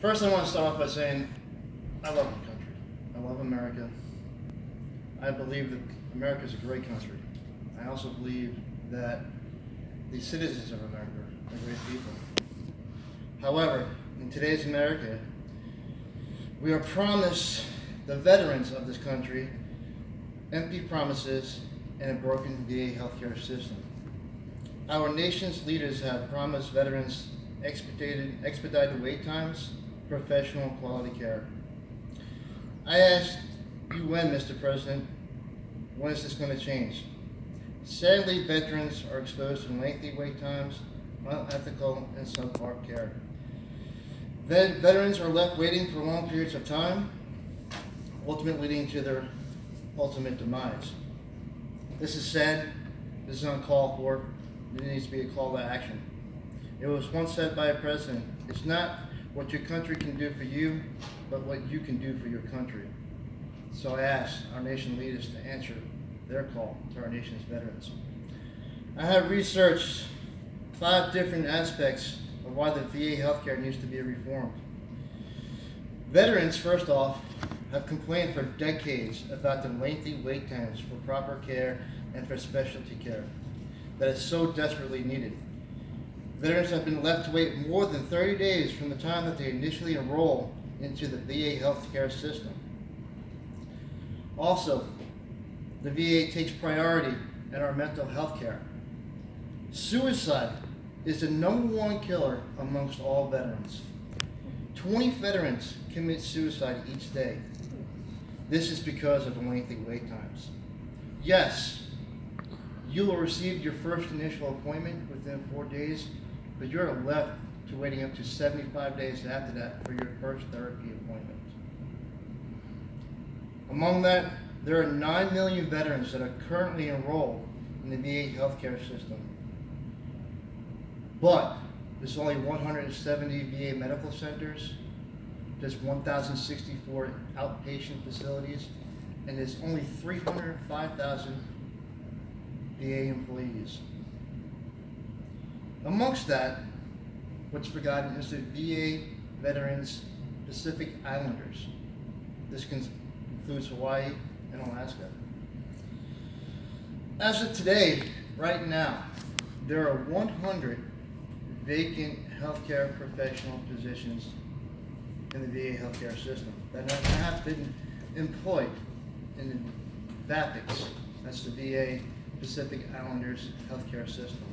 First, I want to start off by saying I love my country. I love America. I believe that America is a great country. I also believe that the citizens of America are great people. However, in today's America, we are promised, the veterans of this country, empty promises and a broken VA healthcare system. Our nation's leaders have promised veterans expedited wait times, professional and quality care. I ask you when, Mr. President, when is this going to change? Sadly, veterans are exposed to lengthy wait times, unethical and subpar care. Veterans are left waiting for long periods of time, ultimately leading to their ultimate demise. This is sad, this is uncalled for, there needs to be a call to action. It was once said by a president, it's not what your country can do for you, but what you can do for your country. So I ask our nation leaders to answer their call to our nation's veterans. I have researched 5 different aspects of why the VA healthcare needs to be reformed. Veterans, first off, have complained for decades about the lengthy wait times for proper care and for specialty care that is so desperately needed. Veterans have been left to wait more than 30 days from the time that they initially enroll into the VA healthcare system. Also, the VA takes priority in our mental health care. Suicide is the #1 killer amongst all veterans. 20 veterans commit suicide each day. This is because of the lengthy wait times. Yes, you will receive your first initial appointment within 4 days, but you're left to waiting up to 75 days after that for your first therapy appointment. Among that, there are 9 million veterans that are currently enrolled in the VA healthcare system. But there's only 170 VA medical centers, there's 1,064 outpatient facilities, and there's only 305,000 VA employees. Amongst that, what's forgotten is the VA Veterans Pacific Islanders. This includes Hawaii and Alaska. As of today, right now, there are 100 vacant healthcare professional positions in the VA healthcare system that have been employed in the VAPICS, that's the VA Pacific Islanders healthcare system.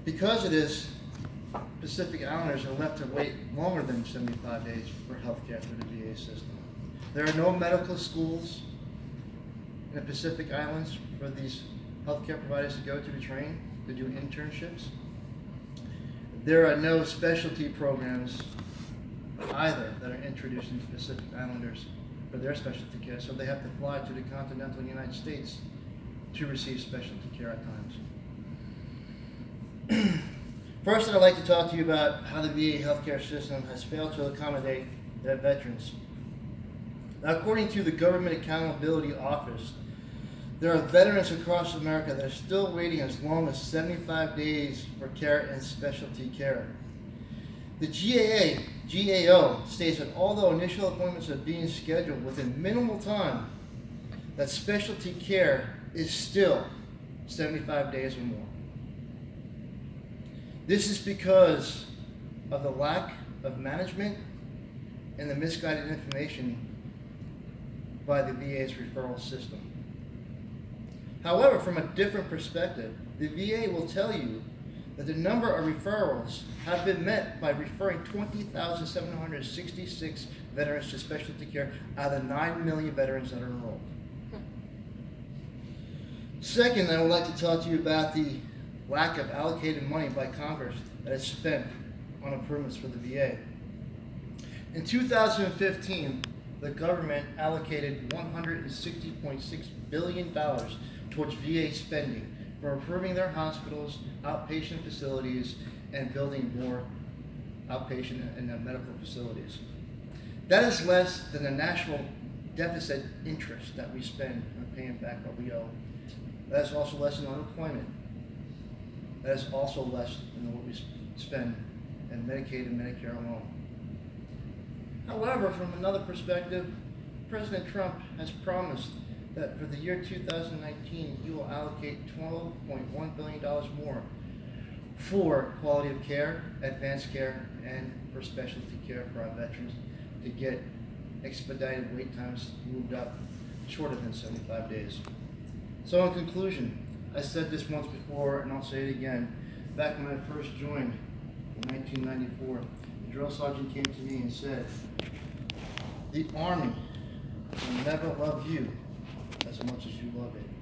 Because of this, Pacific Islanders are left to wait longer than 75 days for healthcare through the VA system. There are no medical schools in the Pacific Islands for these healthcare providers to go to train, to do internships. There are no specialty programs either that are introduced into Pacific Islanders for their specialty care, so they have to fly to the continental United States to receive specialty care at times. First, I'd like to talk to you about how the VA healthcare system has failed to accommodate their veterans. Now, according to the Government Accountability Office, there are veterans across America that are still waiting as long as 75 days for care and specialty care. The GAO states that although initial appointments are being scheduled within minimal time, that specialty care is still 75 days or more. This is because of the lack of management and the misguided information by the VA's referral system. However, from a different perspective, the VA will tell you that the number of referrals have been met by referring 20,766 veterans to specialty care out of the 9 million veterans that are enrolled. Second, I would like to talk to you about the lack of allocated money by Congress that is spent on improvements for the VA. In 2015, the government allocated $160.6 billion towards VA spending for improving their hospitals, outpatient facilities, and building more outpatient and medical facilities. That is less than the national deficit interest that we spend on paying back what we owe. That is also less than unemployment. That is also less than what we spend in Medicaid and Medicare alone. However, from another perspective, President Trump has promised that for the year 2019, he will allocate $12.1 billion more for quality of care, advanced care, and for specialty care for our veterans to get expedited wait times moved up shorter than 75 days. So in conclusion, I said this once before and I'll say it again. Back when I first joined in 1994, the drill sergeant came to me and said, "The Army will never love you as much as you love it."